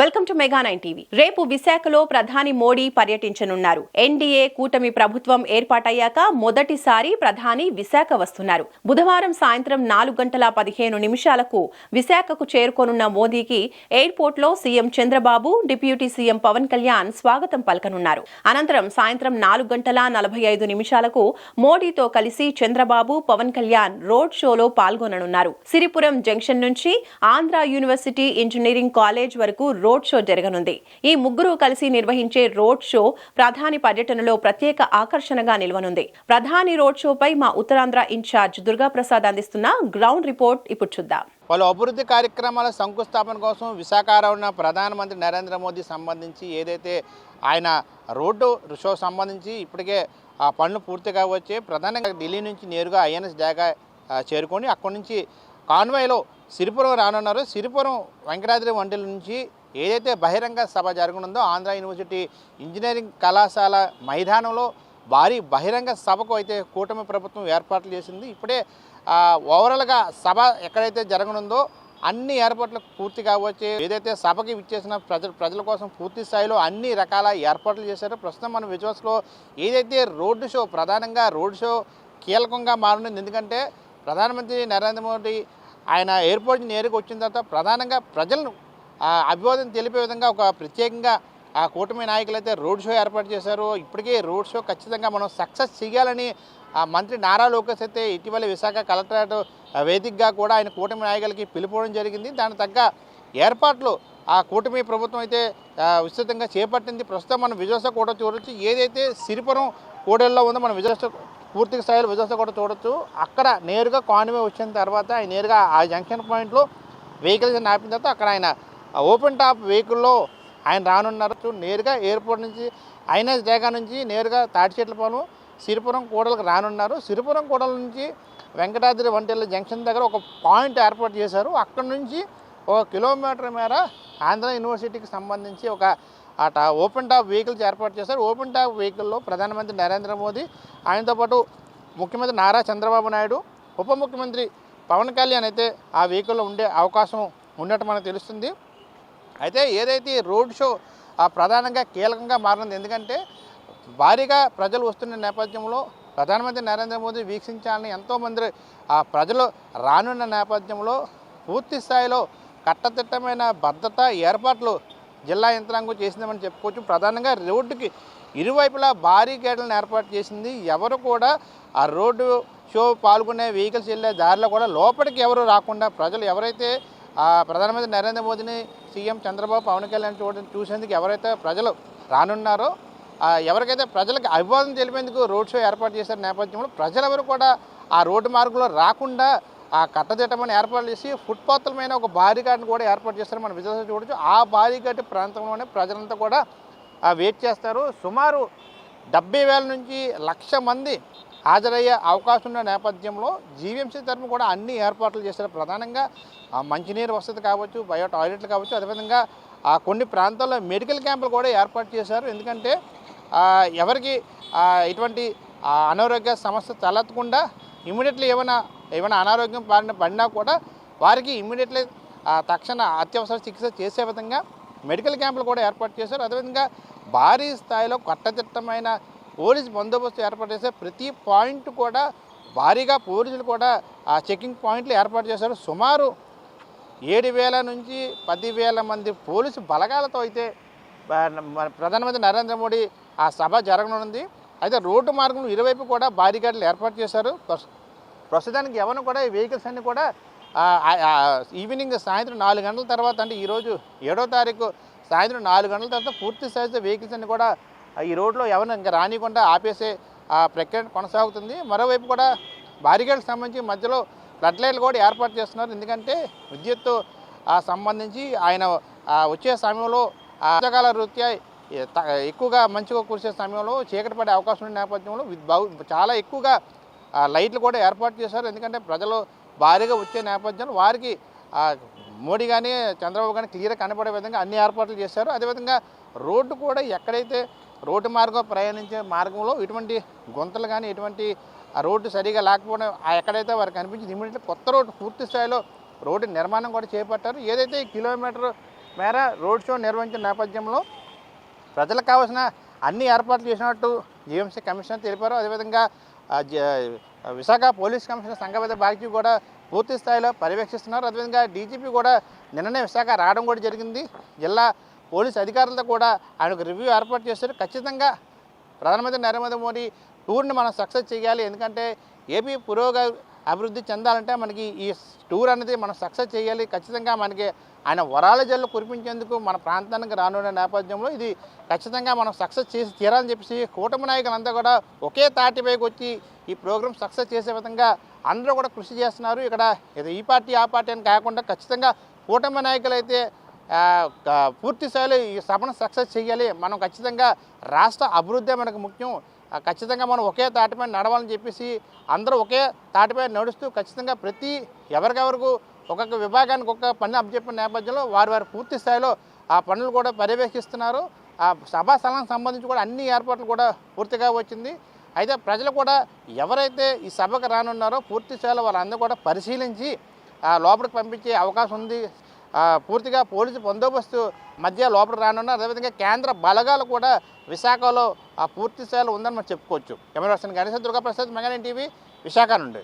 Welcome to mega 9 TV. రేపు విశాఖలో ప్రధాని మోడీ పర్యటించనున్నారు. ఎన్డీఏ కూటమి ప్రభుత్వం ఏర్పాటయ్యాక మొదటిసారి ప్రధాని విశాఖ వస్తున్నారు. బుధవారం సాయంత్రం 4:15 విశాఖకు చేరుకోనున్న మోదీకి ఎయిర్పోర్ట్ లో CM Chandrababu, deputy CM Pawan Kalyan స్వాగతం పలకనున్నారు. అనంతరం సాయంత్రం 4:45 మోడీతో కలిసి చంద్రబాబు, పవన్ కళ్యాణ్ రోడ్ షోలో పాల్గొననున్నారు. సిరిపురం జంక్షన్ నుంచి ఆంధ్ర యూనివర్సిటీ ఇంజనీరింగ్ కాలేజ్ వరకు రోడ్ షో జరగనుంది. ఈ ముగ్గురు కలిసి నిర్వహించే రోడ్ షో ప్రధాని పర్యటనలో ప్రత్యేక ఆకర్షణగా నిలవనుంది. ప్రధాని రోడ్ షోపై మా ఉత్తరాంధ్ర ఇన్ఛార్జ్ దుర్గాప్రసాద్ అందిస్తున్న గ్రౌండ్ రిపోర్ట్ ఇప్పుడు చూద్దాం. పలు అభివృద్ధి కార్యక్రమాల శంకుస్థాపన కోసం విశాఖ ఉన్న ప్రధానమంత్రి నరేంద్ర మోదీ సంబంధించి ఏదైతే ఆయన రోడ్డు షో సంబంధించి ఇప్పటికే ఆ పనులు పూర్తిగా వచ్చి ప్రధానంగా ఢిల్లీ నుంచి నేరుగా ఐఎన్ఎస్ డాగా చేరుకొని అక్కడి నుంచి కాన్వాయ్లో సిరిపురం రానున్నారు. సిరిపురం వెంకటాద్రి వంటిల నుంచి ఏదైతే బహిరంగ సభ జరగనుందో ఆంధ్ర యూనివర్సిటీ ఇంజనీరింగ్ కళాశాల మైదానంలో భారీ బహిరంగ సభకు అయితే కూటమి ప్రభుత్వం ఏర్పాట్లు చేసింది. ఇప్పుడే ఓవరాల్గా సభ ఎక్కడైతే జరగనుందో అన్ని ఏర్పాట్లు పూర్తి కావచ్చు. ఏదైతే సభకి విచ్చేసిన ప్రజల కోసం పూర్తి స్థాయిలో అన్ని రకాల ఏర్పాట్లు చేశారు. ప్రస్తుతం మన విజువల్స్లో ఏదైతే రోడ్డు షో ప్రధానంగా రోడ్ షో కీలకంగా మారుతుంది. ఎందుకంటే ప్రధానమంత్రి నరేంద్ర మోడీ ఆయన ఎయిర్పోర్ట్ నేరుగా వచ్చిన తర్వాత ప్రధానంగా ప్రజలను అభివాదం తెలిపే విధంగా ఒక ప్రత్యేకంగా ఆ కూటమి నాయకులు అయితే రోడ్ షో ఏర్పాటు చేశారు. ఇప్పటికే రోడ్ షో ఖచ్చితంగా మనం సక్సెస్ చేయాలని మంత్రి నారా లోకేష్ అయితే ఇటీవల విశాఖ కలెక్టరేట్ వేదికగా కూడా ఆయన కూటమి నాయకులకి పిలుపుకోవడం జరిగింది. దానికి తగ్గ ఏర్పాట్లు ఆ కూటమి ప్రభుత్వం అయితే విస్తృతంగా చేపట్టింది. ప్రస్తుతం మనం విజువల్స్ కూడా చూడవచ్చు. ఏదైతే సిరిపురం కూడలిలో ఉందో మనం విజువల్స్ పూర్తి స్థాయిలో విజువల్స్ కూడా చూడొచ్చు. అక్కడ నేరుగా కాన్వే వచ్చిన తర్వాత ఆయన నేరుగా ఆ జంక్షన్ పాయింట్లో వెహికల్స్ ఆపిన తర్వాత అక్కడ ఆయన ఓపెన్ టాప్ వెహికల్లో ఆయన రానున్నారు. నేరుగా ఎయిర్పోర్ట్ నుంచి ఐఎన్ఎస్ డాగా నుంచి నేరుగా తాటిచెట్లపాలెం సిరిపురం కూడలకు రానున్నారు. సిరిపురం కూడల నుంచి వెంకటాద్రి వంటిల జంక్షన్ దగ్గర ఒక పాయింట్ ఏర్పాటు చేశారు. అక్కడ నుంచి 1 కిలోమీటర్ మేర ఆంధ్ర యూనివర్సిటీకి సంబంధించి ఒక ఓపెన్ టాప్ వెహికల్స్ ఏర్పాటు చేశారు. ఓపెన్ టాప్ వెహికల్లో ప్రధానమంత్రి నరేంద్ర మోదీ, ఆయనతో పాటు ముఖ్యమంత్రి నారా చంద్రబాబు నాయుడు, ఉప ముఖ్యమంత్రి పవన్ కళ్యాణ్ అయితే ఆ వెహికల్లో ఉండే అవకాశం ఉన్నట్టు మనకు తెలుస్తుంది. అయితే ఏదైతే రోడ్ షో ప్రధానంగా కీలకంగా మారింది. ఎందుకంటే భారీగా ప్రజలు వస్తున్న నేపథ్యంలో ప్రధానమంత్రి నరేంద్ర మోదీ వీక్షించాలని ఎంతోమంది ప్రజలు రానున్న నేపథ్యంలో పూర్తి స్థాయిలో కట్టదిట్టమైన భద్రత ఏర్పాట్లు జిల్లా యంత్రాంగం చేసిందని చెప్పుకోవచ్చు. ప్రధానంగా రోడ్డుకి ఇరువైపులా భారీ గేట్లను ఏర్పాటు చేసింది. ఎవరు కూడా ఆ రోడ్డు షో పాల్గొనే వెహికల్స్ వెళ్ళే దారిలో కూడా లోపలికి ఎవరు రాకుండా ప్రజలు ఎవరైతే ప్రధానమంత్రి నరేంద్ర మోదీని, సీఎం చంద్రబాబు, పవన్ కళ్యాణ్ చూసేందుకు ఎవరైతే ప్రజలు రానున్నారో ఎవరికైతే ప్రజలకు అభివాదం తెలిపేందుకు రోడ్ షో ఏర్పాటు చేసిన నేపథ్యంలో ప్రజలెవరు కూడా ఆ రోడ్డు మార్గంలో రాకుండా ఆ కట్టదిట్టమని ఏర్పాటు చేసి ఫుట్పాత్ల మీద ఒక బారికాడ్ని కూడా ఏర్పాటు చేస్తారు. మనం విజువల్స్ చూడవచ్చు. ఆ బారికాడ్ ప్రాంతంలోనే ప్రజలంతా కూడా వెయిట్ చేస్తారు. సుమారు 70,000 నుంచి 1,00,000 మంది హాజరయ్యే అవకాశం ఉన్న నేపథ్యంలో జీవీఎంసీ తరఫున కూడా అన్ని ఏర్పాట్లు చేశారు. ప్రధానంగా మంచినీరు వసతి కావచ్చు, బయో టాయిలెట్లు కావచ్చు, అదేవిధంగా కొన్ని ప్రాంతాల్లో మెడికల్ క్యాంపులు కూడా ఏర్పాటు చేశారు. ఎందుకంటే ఎవరికి ఇటువంటి అనారోగ్య సమస్య తలెత్తకుండా ఇమీడియట్లీ ఏమైనా అనారోగ్యం పడినా కూడా వారికి ఇమీడియట్లీ తక్షణ అత్యవసర చికిత్స చేసే విధంగా మెడికల్ క్యాంపులు కూడా ఏర్పాటు చేశారు. అదేవిధంగా భారీ స్థాయిలో కట్టదిట్టమైన పోలీస్ బందోబస్తు ఏర్పాటు చేసే ప్రతి పాయింట్ కూడా భారీగా పోలీసులు కూడా చెకింగ్ పాయింట్లు ఏర్పాటు చేశారు. సుమారు 7,000 నుంచి 10,000 మంది పోలీసు బలగాలతో అయితే ప్రధానమంత్రి నరేంద్ర మోడీ ఆ సభ జరగనుంది. అయితే రోడ్డు మార్గం ఇరువైపు కూడా బారికాడ్లు ఏర్పాటు చేశారు. ప్రస్తుతానికి ఎవరు కూడా ఈ వెహికల్స్ అన్నీ కూడా ఈవినింగ్ సాయంత్రం 4 గంటల తర్వాత, అంటే ఈరోజు 7వ తారీఖు సాయంత్రం 4 గంటల తర్వాత పూర్తి స్థాయిలో వెహికల్స్ అన్నీ కూడా ఈ రోడ్లో ఎవరిని ఇంకా రానికుండా ఆపేసే ప్రక్రియ కొనసాగుతుంది. మరోవైపు కూడా బారికేడ్కి సంబంధించి మధ్యలో ఫ్లడ్ లైట్లు కూడా ఏర్పాటు చేస్తున్నారు. ఎందుకంటే విద్యుత్తు సంబంధించి ఆయన వచ్చే సమయంలో వర్షాకాల రీత్యా ఎక్కువగా మంచిగా కురిసే సమయంలో చీకటి పడే అవకాశం ఉన్న నేపథ్యంలో చాలా ఎక్కువగా లైట్లు కూడా ఏర్పాటు చేశారు. ఎందుకంటే ప్రజలు భారీగా వచ్చే నేపథ్యంలో వారికి మోడీ కానీ చంద్రబాబు కానీ క్లియర్గా కనపడే విధంగా అన్ని ఏర్పాట్లు చేశారు. అదేవిధంగా రోడ్డు కూడా ఎక్కడైతే రోడ్డు మార్గం ప్రయాణించే మార్గంలో ఎటువంటి గుంతలు కానీ ఎటువంటి రోడ్డు సరిగా లేకపోవడం ఎక్కడైతే వారికి కనిపించింది ఇమీడియట్లీ కొత్త రోడ్డు పూర్తి స్థాయిలో రోడ్డు నిర్మాణం కూడా చేపట్టారు. ఏదైతే కిలోమీటర్ మేర రోడ్ షో నిర్వహించిన నేపథ్యంలో ప్రజలకు కావాల్సిన అన్ని ఏర్పాట్లు చేసినట్టు జీఎంసీ కమిషనర్ తెలిపారు. అదేవిధంగా విశాఖ పోలీస్ కమిషనర్ సంఘపతి బాగ్చి కూడా పూర్తి స్థాయిలో పర్యవేక్షిస్తున్నారు. అదేవిధంగా డీజీపీ కూడా నిన్ననే విశాఖ రావడం కూడా జరిగింది. జిల్లా పోలీస్ అధికారులతో కూడా ఆయనకు రివ్యూ ఏర్పాటు చేశారు. ఖచ్చితంగా ప్రధానమంత్రి నరేంద్ర మోదీ టూర్ని మనం సక్సెస్ చేయాలి. ఎందుకంటే ఏపీ అభివృద్ధి చెందాలంటే మనకి ఈ టూర్ అనేది మనం సక్సెస్ చేయాలి. ఖచ్చితంగా మనకి ఆయన వరాల జల్లు కురిపించేందుకు మన ప్రాంతానికి రానున్న నేపథ్యంలో ఇది ఖచ్చితంగా మనం సక్సెస్ చేసి తీరాలని చెప్పేసి కూటమి నాయకులంతా కూడా ఒకే తాటిపైకి వచ్చి ఈ ప్రోగ్రాం సక్సెస్ చేసే విధంగా అందరూ కూడా కృషి చేస్తున్నారు. ఇక్కడ ఇది ఈ పార్టీ ఆ పార్టీ అని కాకుండా ఖచ్చితంగా కూటమి నాయకులు అయితే పూర్తి స్థాయిలో ఈ సభను సక్సెస్ చేయాలి. మనం ఖచ్చితంగా రాష్ట్ర అభివృద్ధి మనకు ముఖ్యం. ఖచ్చితంగా మనం ఒకే తాటిపై నడవాలని చెప్పేసి అందరూ ఒకే తాటిపై నడుస్తూ ఖచ్చితంగా ఎవరికెవరికి ఒక్కొక్క విభాగానికి ఒక్కొక్క పని అప్పచెప్పిన నేపథ్యంలో వారి పూర్తి స్థాయిలో ఆ పనులు కూడా పర్యవేక్షిస్తున్నారు. ఆ సభా స్థలానికి సంబంధించి కూడా అన్ని ఏర్పాట్లు కూడా పూర్తిగా వచ్చింది. అయితే ప్రజలు కూడా ఎవరైతే ఈ సభకు రానున్నారో పూర్తి స్థాయిలో వాళ్ళందరూ కూడా పరిశీలించి లోపలికి పంపించే అవకాశం ఉంది. పూర్తిగా పోలీసు బందోబస్తు మధ్య లోపలికి రానున్నారు. అదేవిధంగా కేంద్ర బలగాలు కూడా విశాఖలో పూర్తి స్థాయిలో ఉందని మనం చెప్పుకోవచ్చు. Camera person Ganesh Durgaprasad, mega nine TV, Visakha నుండి.